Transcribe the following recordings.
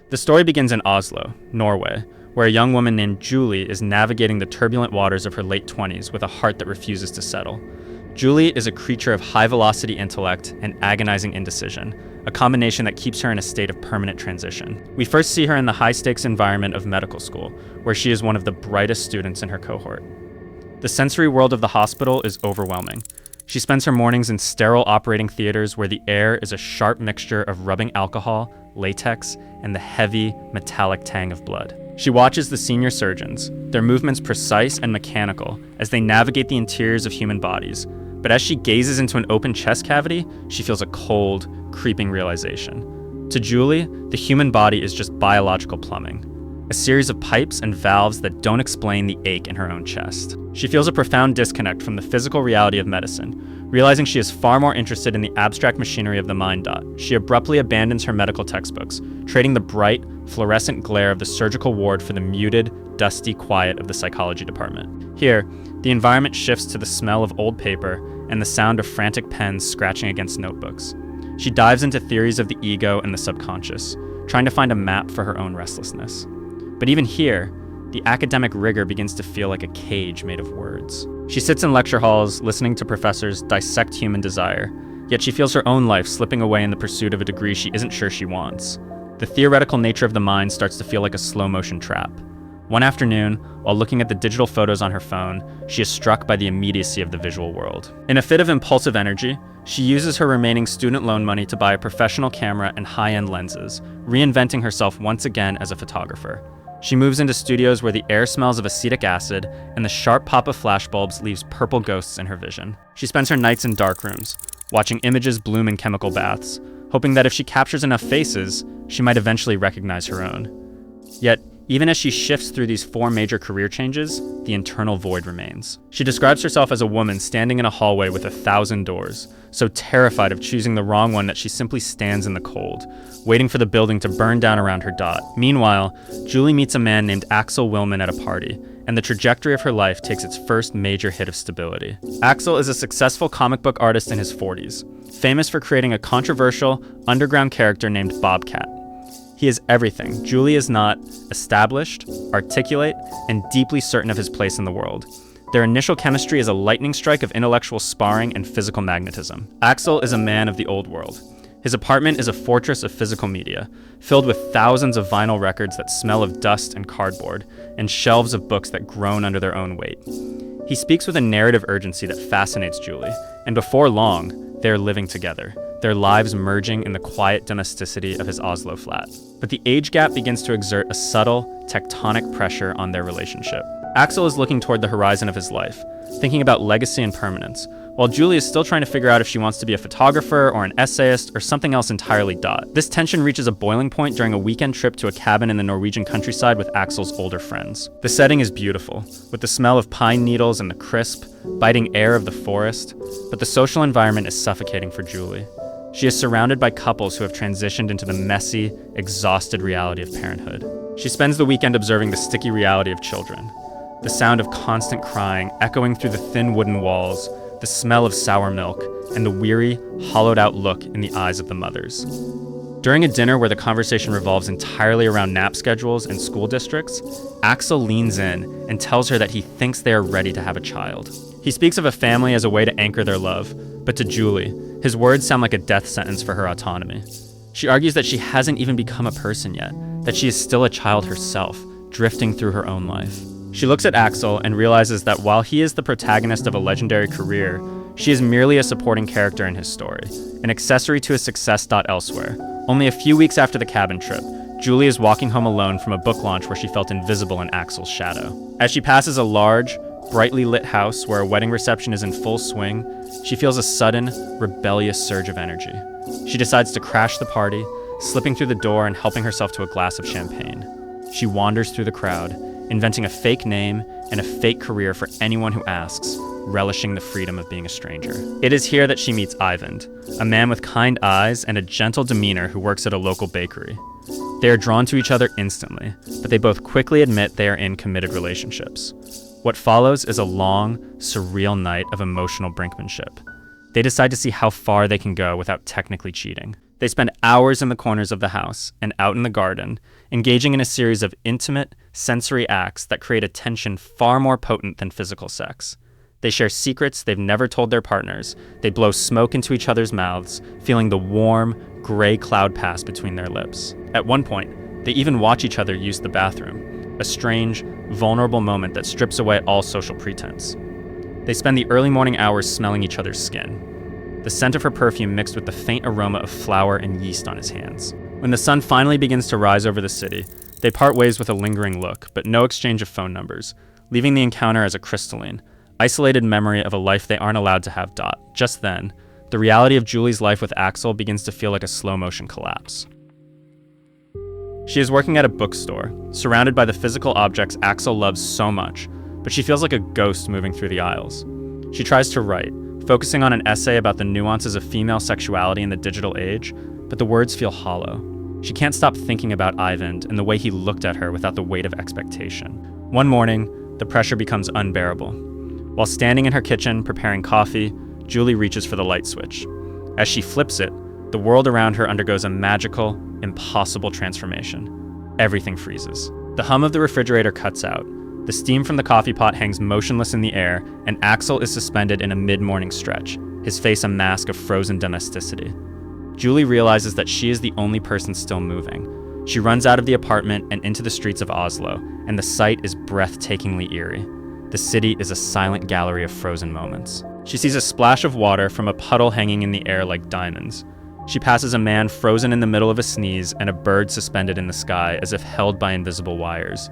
The story begins in Oslo, Norway, where a young woman named Julie is navigating the turbulent waters of her late 20s with a heart that refuses to settle. Julie is a creature of high-velocity intellect and agonizing indecision, a combination that keeps her in a state of permanent transition. We first see her in the high-stakes environment of medical school, where she is one of the brightest students in her cohort. The sensory world of the hospital is overwhelming. She spends her mornings in sterile operating theaters where the air is a sharp mixture of rubbing alcohol, latex, and the heavy, metallic tang of blood. She watches the senior surgeons, their movements precise and mechanical as they navigate the interiors of human bodies. But as she gazes into an open chest cavity, she feels a cold, creeping realization. To Julie, the human body is just biological plumbing, a series of pipes and valves that don't explain the ache in her own chest. She feels a profound disconnect from the physical reality of medicine. Realizing she is far more interested in the abstract machinery of the mind. She abruptly abandons her medical textbooks, trading the bright, fluorescent glare of the surgical ward for the muted, dusty quiet of the psychology department. Here, the environment shifts to the smell of old paper and the sound of frantic pens scratching against notebooks. She dives into theories of the ego and the subconscious, trying to find a map for her own restlessness. But even here, the academic rigor begins to feel like a cage made of words. She sits in lecture halls, listening to professors dissect human desire, yet she feels her own life slipping away in the pursuit of a degree she isn't sure she wants. The theoretical nature of the mind starts to feel like a slow-motion trap. One afternoon, while looking at the digital photos on her phone, she is struck by the immediacy of the visual world. In a fit of impulsive energy, she uses her remaining student loan money to buy a professional camera and high-end lenses, reinventing herself once again as a photographer. She moves into studios where the air smells of acetic acid and the sharp pop of flashbulbs leaves purple ghosts in her vision. She spends her nights in dark rooms, watching images bloom in chemical baths, hoping that if she captures enough faces, she might eventually recognize her own. Yet, even as she shifts through these 4 major career changes, the internal void remains. She describes herself as a woman standing in a hallway with 1,000 doors, so terrified of choosing the wrong one that she simply stands in the cold, waiting for the building to burn down around her dot. Meanwhile, Julie meets a man named Axel Willman at a party, and the trajectory of her life takes its first major hit of stability. Axel is a successful comic book artist in his 40s, famous for creating a controversial, underground character named Bobcat. He is everything Julie is not: established, articulate, and deeply certain of his place in the world. Their initial chemistry is a lightning strike of intellectual sparring and physical magnetism. Axel is a man of the old world. His apartment is a fortress of physical media, filled with thousands of vinyl records that smell of dust and cardboard, and shelves of books that groan under their own weight. He speaks with a narrative urgency that fascinates Julie, and before long, they are living together, their lives merging in the quiet domesticity of his Oslo flat. But the age gap begins to exert a subtle, tectonic pressure on their relationship. Axel is looking toward the horizon of his life, thinking about legacy and permanence, while Julie is still trying to figure out if she wants to be a photographer or an essayist or something else entirely. This tension reaches a boiling point during a weekend trip to a cabin in the Norwegian countryside with Axel's older friends. The setting is beautiful, with the smell of pine needles and the crisp, biting air of the forest, but the social environment is suffocating for Julie. She is surrounded by couples who have transitioned into the messy, exhausted reality of parenthood. She spends the weekend observing the sticky reality of children, the sound of constant crying echoing through the thin wooden walls, the smell of sour milk, and the weary, hollowed-out look in the eyes of the mothers. During a dinner where the conversation revolves entirely around nap schedules and school districts, Axel leans in and tells her that he thinks they are ready to have a child. He speaks of a family as a way to anchor their love, but to Julie, his words sound like a death sentence for her autonomy. She argues that she hasn't even become a person yet, that she is still a child herself, drifting through her own life. She looks at Axel and realizes that while he is the protagonist of a legendary career, she is merely a supporting character in his story, an accessory to his success. Elsewhere. Only a few weeks after the cabin trip, Julie is walking home alone from a book launch where she felt invisible in Axel's shadow. As she passes a large, brightly lit house where a wedding reception is in full swing, she feels a sudden, rebellious surge of energy. She decides to crash the party, slipping through the door and helping herself to a glass of champagne. She wanders through the crowd, inventing a fake name and a fake career for anyone who asks, relishing the freedom of being a stranger. It is here that she meets Eyvind, a man with kind eyes and a gentle demeanor who works at a local bakery. They are drawn to each other instantly, but they both quickly admit they are in committed relationships. What follows is a long, surreal night of emotional brinkmanship. They decide to see how far they can go without technically cheating. They spend hours in the corners of the house and out in the garden, engaging in a series of intimate, sensory acts that create a tension far more potent than physical sex. They share secrets they've never told their partners. They blow smoke into each other's mouths, feeling the warm, gray cloud pass between their lips. At one point, they even watch each other use the bathroom, a strange, vulnerable moment that strips away all social pretense. They spend the early morning hours smelling each other's skin, the scent of her perfume mixed with the faint aroma of flour and yeast on his hands. When the sun finally begins to rise over the city, they part ways with a lingering look, but no exchange of phone numbers, leaving the encounter as a crystalline, isolated memory of a life they aren't allowed to have. Just then, the reality of Julie's life with Axel begins to feel like a slow-motion collapse. She is working at a bookstore, surrounded by the physical objects Axel loves so much, but she feels like a ghost moving through the aisles. She tries to write, focusing on an essay about the nuances of female sexuality in the digital age, but the words feel hollow. She can't stop thinking about Eyvind and the way he looked at her without the weight of expectation. One morning, the pressure becomes unbearable. While standing in her kitchen preparing coffee, Julie reaches for the light switch. As she flips it, the world around her undergoes a magical, impossible transformation. Everything freezes. The hum of the refrigerator cuts out. The steam from the coffee pot hangs motionless in the air, and Axel is suspended in a mid-morning stretch, his face a mask of frozen domesticity. Julie realizes that she is the only person still moving. She runs out of the apartment and into the streets of Oslo, and the sight is breathtakingly eerie. The city is a silent gallery of frozen moments. She sees a splash of water from a puddle hanging in the air like diamonds. She passes a man frozen in the middle of a sneeze and a bird suspended in the sky as if held by invisible wires.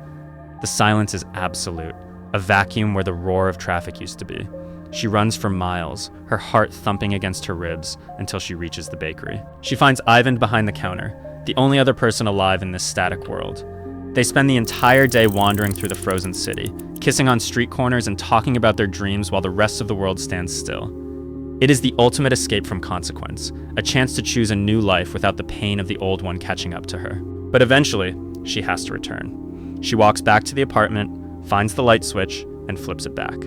The silence is absolute, a vacuum where the roar of traffic used to be. She runs for miles, her heart thumping against her ribs, until she reaches the bakery. She finds Eyvind behind the counter, the only other person alive in this static world. They spend the entire day wandering through the frozen city, kissing on street corners and talking about their dreams while the rest of the world stands still. It is the ultimate escape from consequence, a chance to choose a new life without the pain of the old one catching up to her. But eventually, she has to return. She walks back to the apartment, finds the light switch, and flips it back.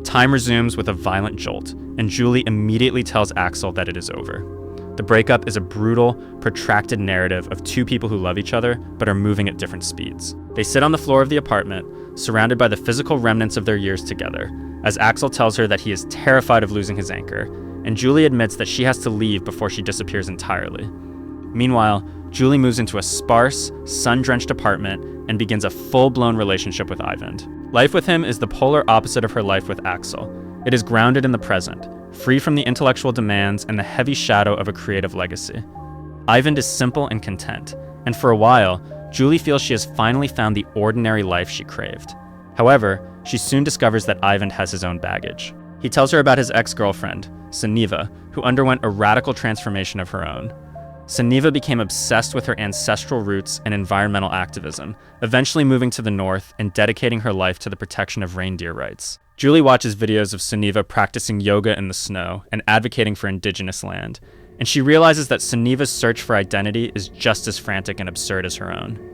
Time resumes with a violent jolt, and Julie immediately tells Axel that it is over. The breakup is a brutal, protracted narrative of two people who love each other but are moving at different speeds. They sit on the floor of the apartment, surrounded by the physical remnants of their years together, as Axel tells her that he is terrified of losing his anchor, and Julie admits that she has to leave before she disappears entirely. Meanwhile, Julie moves into a sparse, sun-drenched apartment and begins a full-blown relationship with Eyvind. Life with him is the polar opposite of her life with Axel. It is grounded in the present, free from the intellectual demands and the heavy shadow of a creative legacy. Eyvind is simple and content, and for a while, Julie feels she has finally found the ordinary life she craved. However, she soon discovers that Eyvind has his own baggage. He tells her about his ex-girlfriend, Sunniva, who underwent a radical transformation of her own. Sunniva became obsessed with her ancestral roots and environmental activism, eventually moving to the north and dedicating her life to the protection of reindeer rights. Julie watches videos of Sunniva practicing yoga in the snow and advocating for indigenous land, and she realizes that Sunniva's search for identity is just as frantic and absurd as her own.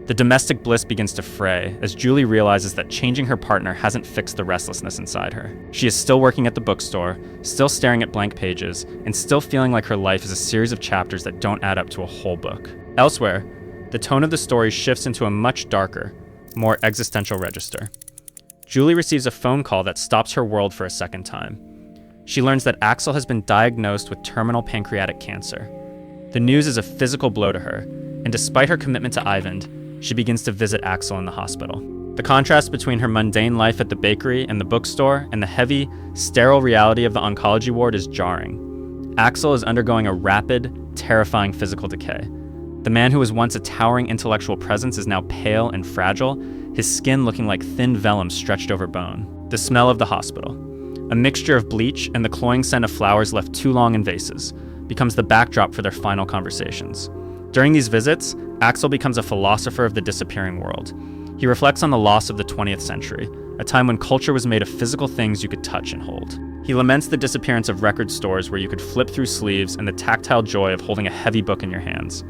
The domestic bliss begins to fray as Julie realizes that changing her partner hasn't fixed the restlessness inside her. She is still working at the bookstore, still staring at blank pages, and still feeling like her life is a series of chapters that don't add up to a whole book. Elsewhere, the tone of the story shifts into a much darker, more existential register. Julie receives a phone call that stops her world for a second time. She learns that Axel has been diagnosed with terminal pancreatic cancer. The news is a physical blow to her, and despite her commitment to Eyvind, she begins to visit Axel in the hospital. The contrast between her mundane life at the bakery and the bookstore and the heavy, sterile reality of the oncology ward is jarring. Axel is undergoing a rapid, terrifying physical decay. The man who was once a towering intellectual presence is now pale and fragile, his skin looking like thin vellum stretched over bone. The smell of the hospital, a mixture of bleach and the cloying scent of flowers left too long in vases, becomes the backdrop for their final conversations. During these visits, Axel becomes a philosopher of the disappearing world. He reflects on the loss of the 20th century, a time when culture was made of physical things you could touch and hold. He laments the disappearance of record stores where you could flip through sleeves and the tactile joy of holding a heavy book in your hands.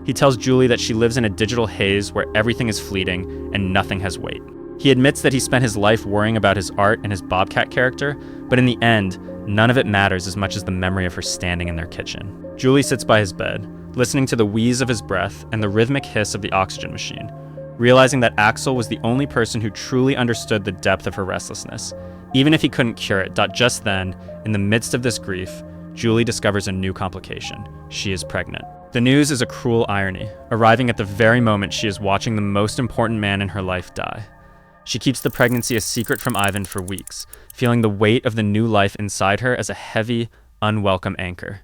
He tells Julie that she lives in a digital haze where everything is fleeting and nothing has weight. He admits that he spent his life worrying about his art and his Bobcat character, but in the end, none of it matters as much as the memory of her standing in their kitchen. Julie sits by his bed, listening to the wheeze of his breath and the rhythmic hiss of the oxygen machine, realizing that Axel was the only person who truly understood the depth of her restlessness. Even if he couldn't cure it, just then, in the midst of this grief, Julie discovers a new complication. She is pregnant. The news is a cruel irony, arriving at the very moment she is watching the most important man in her life die. She keeps the pregnancy a secret from Ivan for weeks, feeling the weight of the new life inside her as a heavy, unwelcome anchor.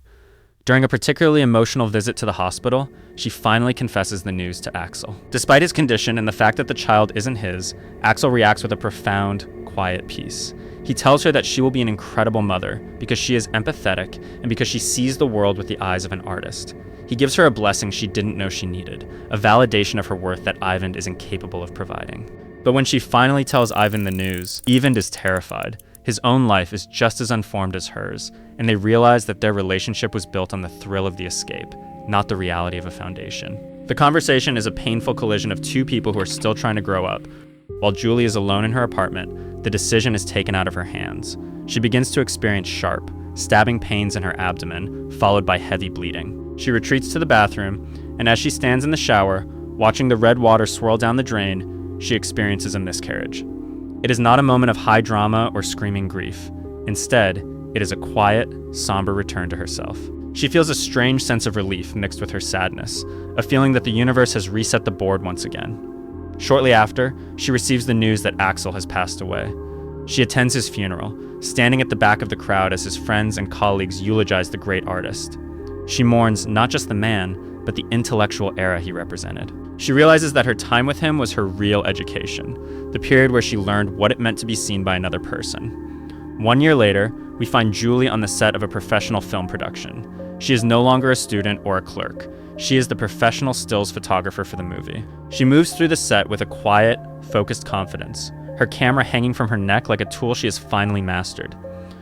During a particularly emotional visit to the hospital, she finally confesses the news to Axel. Despite his condition and the fact that the child isn't his, Axel reacts with a profound, quiet peace. He tells her that she will be an incredible mother because she is empathetic and because she sees the world with the eyes of an artist. He gives her a blessing she didn't know she needed, a validation of her worth that Ivan is incapable of providing. But when she finally tells Ivan the news, Ivan is terrified. His own life is just as unformed as hers, and they realize that their relationship was built on the thrill of the escape, not the reality of a foundation. The conversation is a painful collision of two people who are still trying to grow up. While Julie is alone in her apartment, the decision is taken out of her hands. She begins to experience sharp, stabbing pains in her abdomen, followed by heavy bleeding. She retreats to the bathroom, and as she stands in the shower, watching the red water swirl down the drain, she experiences a miscarriage. It is not a moment of high drama or screaming grief. Instead, it is a quiet, somber return to herself. She feels a strange sense of relief mixed with her sadness, a feeling that the universe has reset the board once again. Shortly after, she receives the news that Axel has passed away. She attends his funeral, standing at the back of the crowd as his friends and colleagues eulogize the great artist. She mourns not just the man, but the intellectual era he represented. She realizes that her time with him was her real education, the period where she learned what it meant to be seen by another person. 1 year later, we find Julie on the set of a professional film production. She is no longer a student or a clerk. She is the professional stills photographer for the movie. She moves through the set with a quiet, focused confidence, her camera hanging from her neck like a tool she has finally mastered.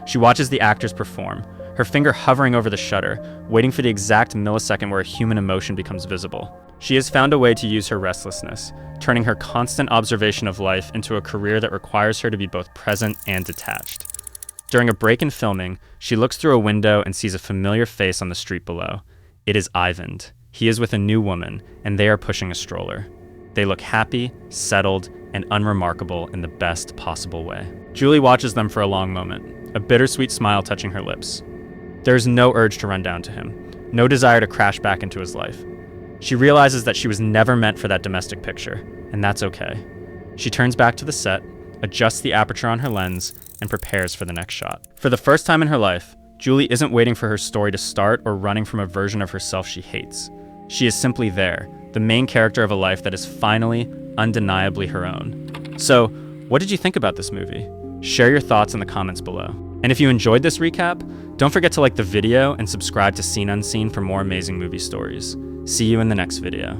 She watches the actors perform, her finger hovering over the shutter, waiting for the exact millisecond where a human emotion becomes visible. She has found a way to use her restlessness, turning her constant observation of life into a career that requires her to be both present and detached. During a break in filming, she looks through a window and sees a familiar face on the street below. It is Ivan. He is with a new woman, and they are pushing a stroller. They look happy, settled, and unremarkable in the best possible way. Julie watches them for a long moment, a bittersweet smile touching her lips. There is no urge to run down to him, no desire to crash back into his life. She realizes that she was never meant for that domestic picture, and that's okay. She turns back to the set, adjusts the aperture on her lens, and prepares for the next shot. For the first time in her life, Julie isn't waiting for her story to start or running from a version of herself she hates. She is simply there, the main character of a life that is finally, undeniably her own. So, what did you think about this movie? Share your thoughts in the comments below. And if you enjoyed this recap, don't forget to like the video and subscribe to Seen Unseen for more amazing movie stories. See you in the next video.